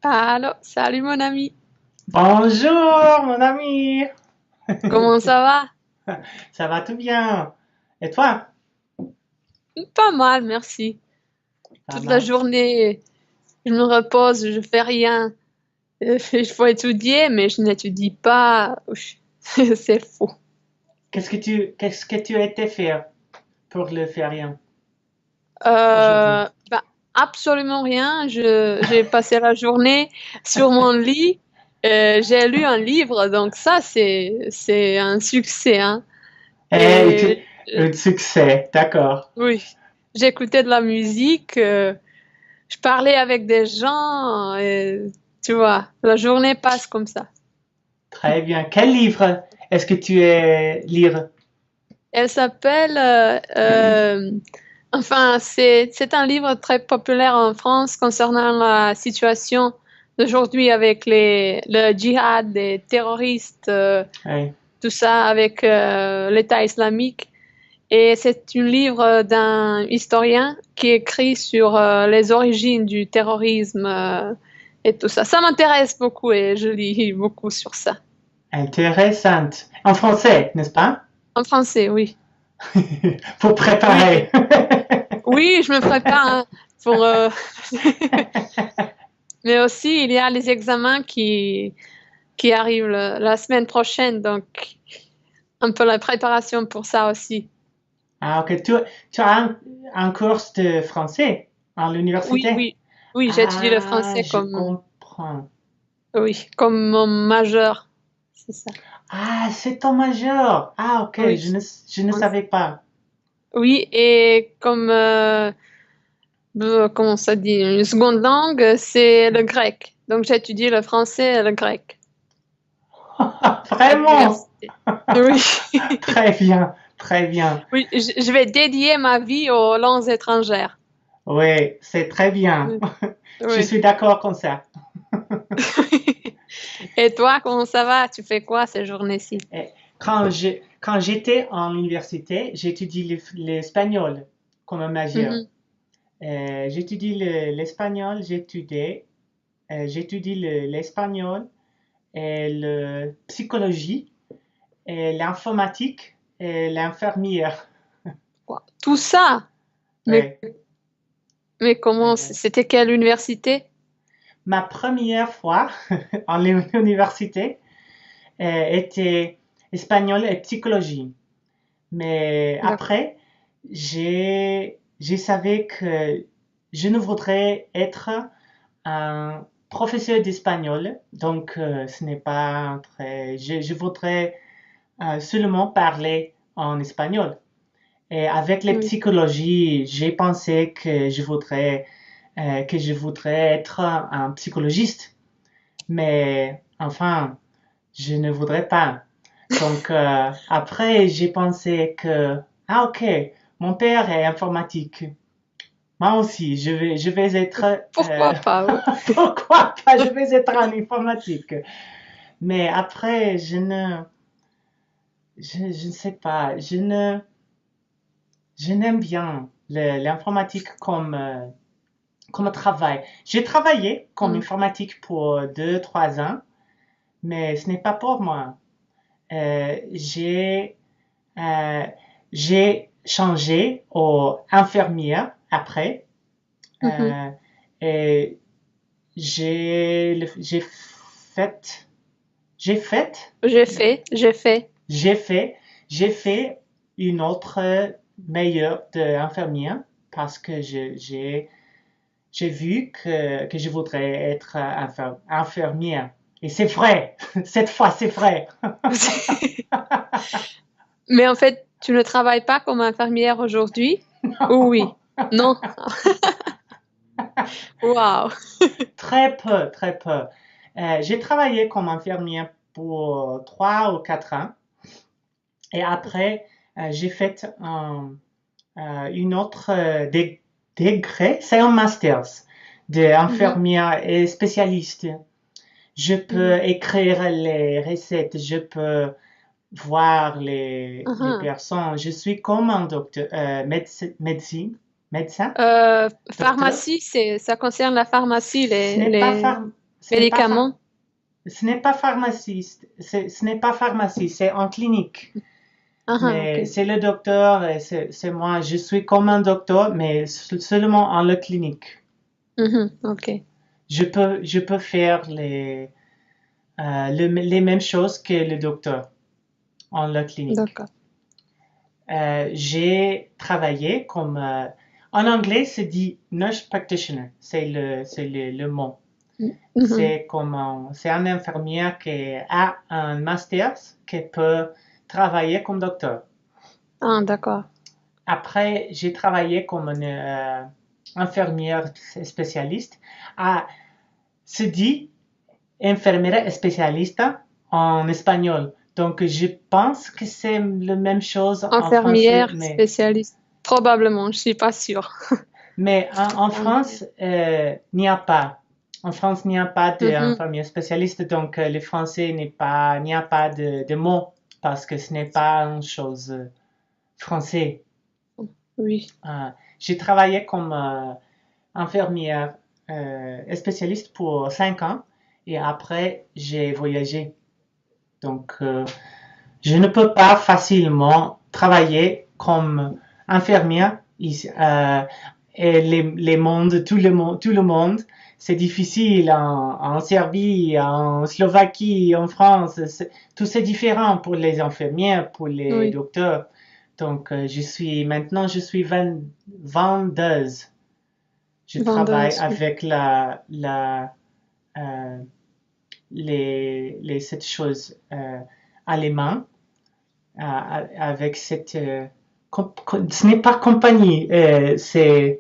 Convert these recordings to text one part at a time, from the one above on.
Allô, salut mon ami. Bonjour, mon ami. Comment ça va? Ça va tout bien. Et toi? Pas mal, merci. Pas Toute la mal. journée, je me repose, je fais rien. Il faut étudier, mais je n'étudie pas. C'est faux. Qu'est-ce que tu étais faire pour le férié aujourd'hui? Bah, absolument rien. J'ai passé la journée sur mon lit. J'ai lu un livre, donc ça, c'est un succès, hein. Eh, Et un succès, d'accord. oui, j'écoutais de la musique. Je parlais avec des gens, et, tu vois, la journée passe comme ça. Très bien. Quel livre est-ce que tu es lire? Elle s'appelle, enfin, c'est un livre très populaire en France concernant la situation d'aujourd'hui avec le djihad, les terroristes, Oui. tout ça avec l'État islamique. Et c'est un livre d'un historien qui écrit sur les origines du terrorisme et tout ça. Ça m'intéresse beaucoup et je lis beaucoup sur ça. Intéressante. En français, n'est-ce pas? En français, oui. Pour Oui, préparer. oui, je me prépare hein, pour. Mais aussi, il y a les examens qui arrivent la semaine prochaine, donc un peu la préparation pour ça aussi. Ah, ok. Tu as un cours de français à Oui, l'université? oui, oui, j'étudie le Ah, français je comme, comprends. oui, comme mon majeur, c'est ça. Ah, c'est ton major. Ah, ok, Oui. je ne savais pas. Oui, et comme, comment ça dit, une seconde langue, c'est le grec. Donc j'étudie le français et le grec à Vraiment? l'université. Oui, Très bien, très bien. oui, je vais dédier ma vie aux langues étrangères. Oui, c'est très bien. Oui, Je oui. suis d'accord comme ça. Et toi, comment ça va? Tu fais quoi ces journées-ci? Et quand j'étais en université, j'étudie l'espagnol comme un majeur. Mhm, J'étudie l'espagnol, j'étudie l'espagnol et la psychologie et l'informatique et l'infirmière. quoi. Tout ça? Mais, Ouais. mais comment, Euh, c'était quelle université? Ma première fois en université était espagnol et psychologie. Mais D'accord. après, j'ai savais que je ne voudrais être un professeur d'espagnol. Donc, ce n'est pas très. Je voudrais seulement parler en espagnol. Et avec les Oui. psychologies, j'ai pensé que je voudrais être un psychologiste. Mais enfin, je ne voudrais pas. Donc après, j'ai pensé que, ah ok, mon père est informatique. Moi aussi, je vais être, Pourquoi pas? Oui. pourquoi pas, je vais être en informatique. Mais après, je ne sais pas, je n'aime bien l'informatique comme travail. J'ai travaillé comme Mm. informatique pour 2, 3 ans, mais ce n'est pas pour moi. Euh, j'ai euh, j'ai changé aux infirmières après Mhm. euh, et fait j'ai fait J'ai fait. j'ai fait j'ai fait une autre meilleure d'infirmière parce que j'ai vu que je voudrais être infirmière. Et c'est vrai, cette fois c'est vrai. Mais en fait, tu ne travailles pas comme infirmière aujourd'hui? Oui. Non? Waouh. Très peu, très peu. J'ai travaillé comme infirmière pour 3 ou 4 ans et après, j'ai fait une autre degré, c'est un master Mhm. d'infirmière et spécialiste. Je peux Mhm. écrire les recettes, je peux voir les Mhm. personnes. Je suis comme un docteur, médecin, docteur. Pharmacie, ça concerne la pharmacie, Ce n'est pas ce n'est pas, Médicaments? ce n'est pas pharmacie, ce n'est pas pharmacie, c'est en clinique. Ah, ah, Mais ok. c'est le docteur et c'est moi. Je suis comme un docteur, mais seulement en la clinique. Mhm, ok, Je peux faire les mêmes choses que le docteur en la clinique. d'accord. J'ai travaillé comme, en anglais, c'est dit nurse practitioner, c'est le mot. Mhm. C'est un infirmière qui a un master qui peut travailler comme docteur. Ah, d'accord. Après, j'ai travaillé comme une infirmière spécialiste. Ah, se dit enfermera especialista en espagnol. Donc, je pense que c'est la même chose en français, Infirmière, spécialiste. Probablement, je suis pas sûre. mais en Ok. France, il n'y a pas. En France, il n'y a pas Mhm, d'infirmière spécialiste, donc le français n'est pas, il n'y a pas de mots parce que ce n'est pas une chose français. oui. J'ai travaillé comme infirmière spécialiste pour 5 ans et après j'ai voyagé. Donc je ne peux pas facilement travailler comme infirmière ici, et les mondes, tout le monde, c'est difficile en Serbie, en Slovaquie, en France, tout c'est différent pour les infirmières, pour les Oui. docteurs. Donc maintenant je suis vendeuse. Je travaille Vendeuse, oui. avec euh, cette chose allemandes avec cette ce n'est pas compagnie, c'est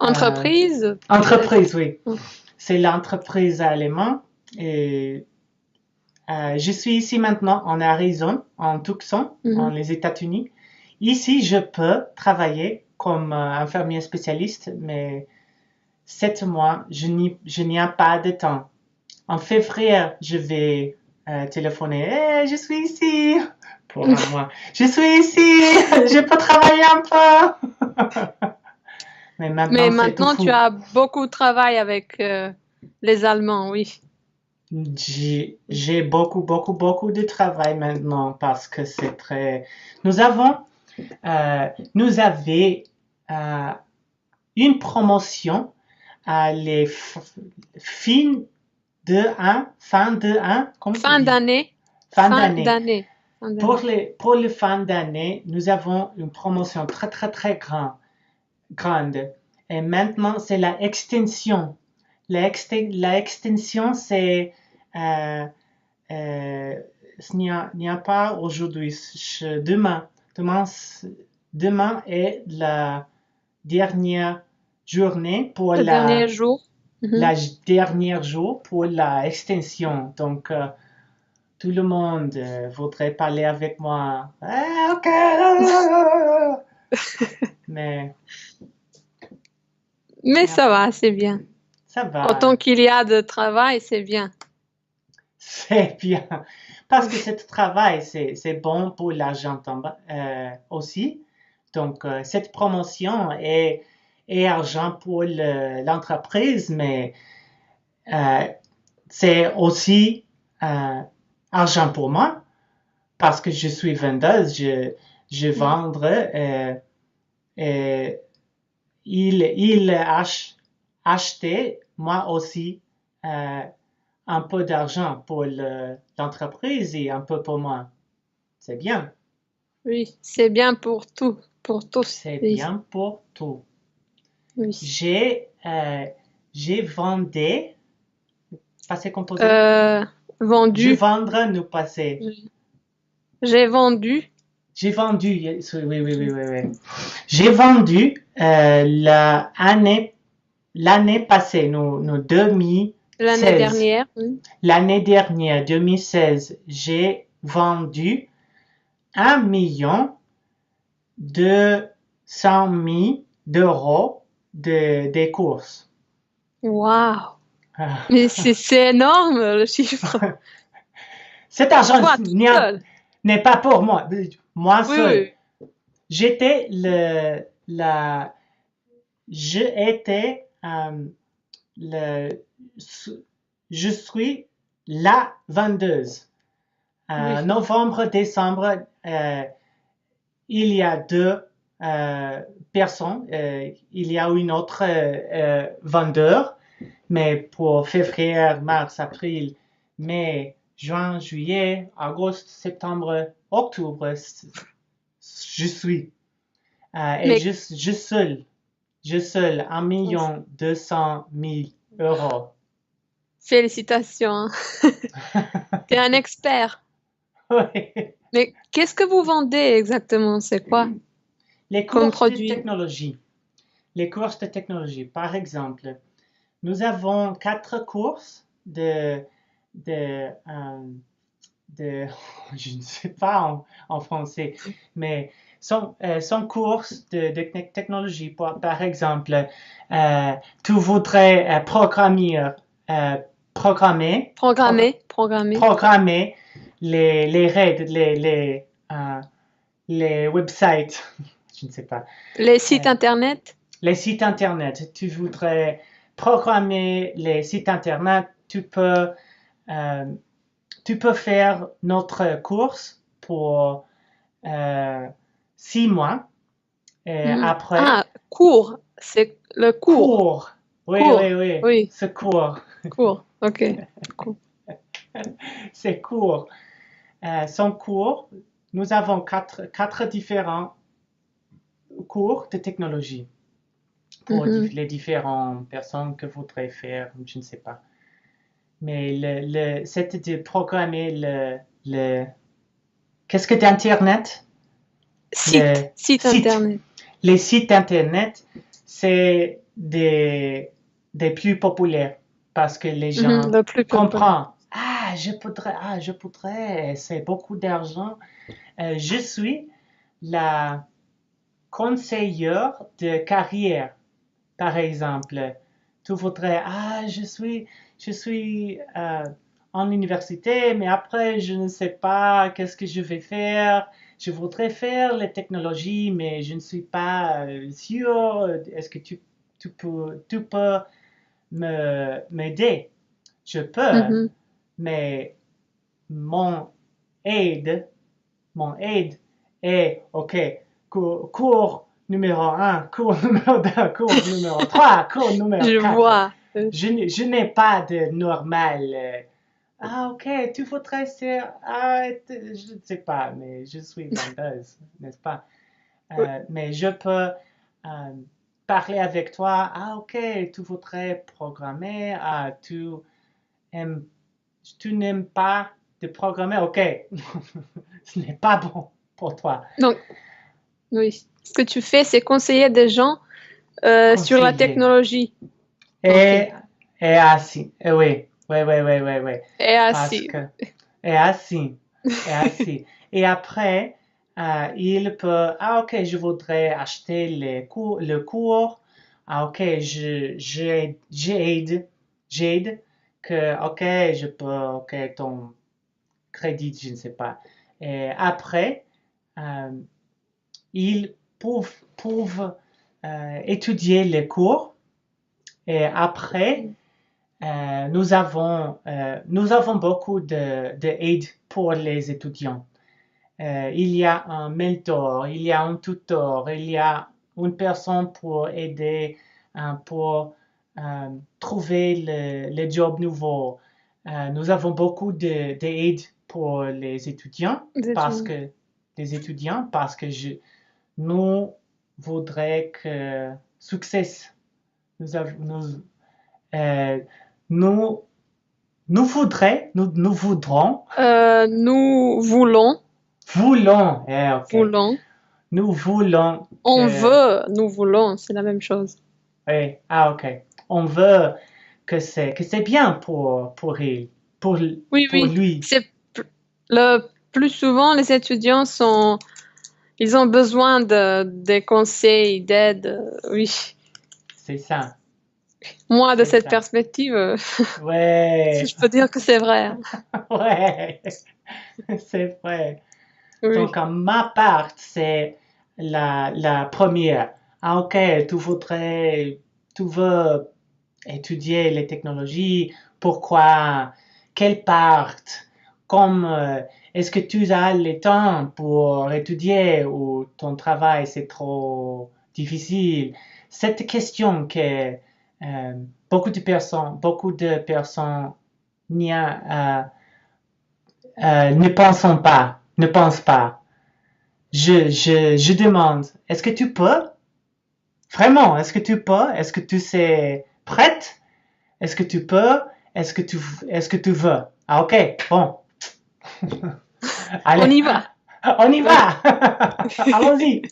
euh, Entreprise, peut-être. entreprise, oui. C'est l'entreprise allemande et je suis ici maintenant en Arizona, en Tucson, en Mhm. les États-Unis. Ici, je peux travailler comme infirmier spécialiste, mais 7 mois, je n'y ai pas de temps. En février, je vais téléphoner. Hey, je suis ici pour un mois. Je suis ici. Je peux travailler un peu. Mais Mais maintenant, c'est tout maintenant, tu fou. as beaucoup de travail avec les Allemands, oui. J'ai beaucoup, beaucoup, beaucoup de travail maintenant parce que c'est très. Nous avons, nous avions euh, une promotion à les fin de 1, comment ça Fin dit? d'année, Fin fin d'année. d'année, fin d'année. Pour les fins d'année, nous avons une promotion très, très, très grande. Et maintenant, c'est la extension. La extension, c'est. Euh, il n'y a pas aujourd'hui. Demain. Demain, demain est la dernière journée pour Le dernier jour. la Mhm. dernière jour pour la extension. Donc, tout le monde voudrait parler avec moi. Ah, ok. Mais Mais il y a ça pas. va, c'est bien. Ça Autant va. qu'il y a de travail, c'est bien. C'est bien. Parce que ce travail, c'est bon pour l'argent aussi. Donc, cette promotion est argent pour l'entreprise, mais euh, c'est aussi euh, argent pour moi parce que je suis vendeuse. Je vendre. Et il achetait moi aussi euh, un peu d'argent pour l'entreprise et un peu pour moi. C'est bien. Oui, c'est bien pour tout, pour tous. C'est Oui, bien pour tout. oui. J'ai vendu, passé composé. Euh, Je vendu. vendre nous passé. J'ai vendu J'ai vendu, yes, oui, oui, oui, oui, oui, oui. J'ai vendu l'année passée, nous l'année 2016. dernière. Oui. L'année dernière, 2016, j'ai vendu 1 200 000 d'euros des courses. Waouh! Ah. Mais c'est énorme le chiffre. Cet argent Toi, tout seul. n'est pas pour moi, moi Oui, seul. oui. J'étais la, je étais le, je suis la vendeuse. Oui. Novembre, décembre, il y a deux personnes. Il y a une autre vendeur, mais pour février, mars, avril, mai, juin, juillet, août, septembre, octobre, je suis. Et Mais je seul, 1 200 000 euros. félicitations, hein. T'es un expert. Oui. Mais qu'est-ce que vous vendez exactement? C'est quoi Les comme courses de produit? technologie. Les courses de technologie, par exemple, nous avons 4 courses de je ne sais pas en français, mais sont courses de technologie. Par exemple, tu voudrais programmer, Programmer. programmer les raids, les websites, je ne sais pas, Les euh, sites internet? les sites internet. Tu voudrais programmer les sites internet, euh, tu peux faire notre course pour 6 mois. Et Mhm. après, Ah, cours. C'est le cours. cours. Oui, Cours. oui, oui, Oui, ce cours. cours. Ok. Cours. C'est court. Son cours, nous avons quatre différents cours de technologie pour Mhm. les différentes personnes que voudraient faire, je ne sais pas. Mais c'était de programmer qu'est-ce que d'Internet? Le Site site. internet. Les sites Internet, c'est des plus populaires parce que les Mhm. gens Le plus populaire. comprennent. Je voudrais, c'est beaucoup d'argent. Je suis la conseillère de carrière, par exemple. Tu voudrais, je suis en université, mais après, je ne sais pas qu'est-ce que je vais faire. Je voudrais faire les technologies, mais je ne suis pas sûr. Est-ce que tu peux m'aider? Je peux, Mhm. mais mon aide, mon aide est, OK, cours numéro 1, cours numéro 2, cours numéro 3, cours numéro Je 4. vois. Je n'ai pas de normal. OK, tu voudrais faire. Je ne sais pas, mais je suis vendeuse, n'est-ce pas? Oui. Mais je peux parler avec toi. OK, tu voudrais programmer. Aimes, tu n'aimes pas de programmer. OK, ce n'est pas bon pour toi. Donc, oui. Ce que tu fais, c'est conseiller des gens sur la Conseiller. technologie. Ok. Et, et assis. Oui, oui, oui, oui, oui, oui. Et Parce assis. que, et assis. Et assis. Et après, il peut, ok, je voudrais acheter le cours. Ok, j'aide que, ok, je peux, ok, ton crédit, je ne sais pas. Et après, euh, ils peuvent étudier les cours. Et après, nous avons beaucoup d'aide pour les étudiants. Il y a un mentor, il y a un tuteur, il y a une personne pour aider, pour trouver le job nouveau. Nous avons beaucoup d'aide pour les étudiants Des parce étudiants. que nous voudrions que succès. Nous, euh, nous, nous voudrons, Nous voulons, ok, voulons, nous voulons on que, veut, nous voulons, c'est la même chose. ok, on veut que c'est bien pour, Oui, pour oui. lui, Le plus souvent, les étudiants ils ont besoin des conseils, d'aide. Oui. c'est ça, Moi, de c'est cette ça. perspective, Ouais, je peux dire que c'est vrai, hein. ouais, c'est vrai. Donc, Oui. en ma part, c'est la première. Ok, tu veux étudier les technologies, pourquoi, quelle part, comme est-ce que tu as le temps pour étudier ou ton travail c'est trop difficile? Cette question que beaucoup de personnes ne pensent pas. Je demande, est-ce que tu peux? Vraiment, est-ce que tu peux? Est-ce que tu sais prête? Est-ce que tu peux? Est-ce que tu veux? Ah, ok, bon. On Allez, y va. on y va. Allons-y.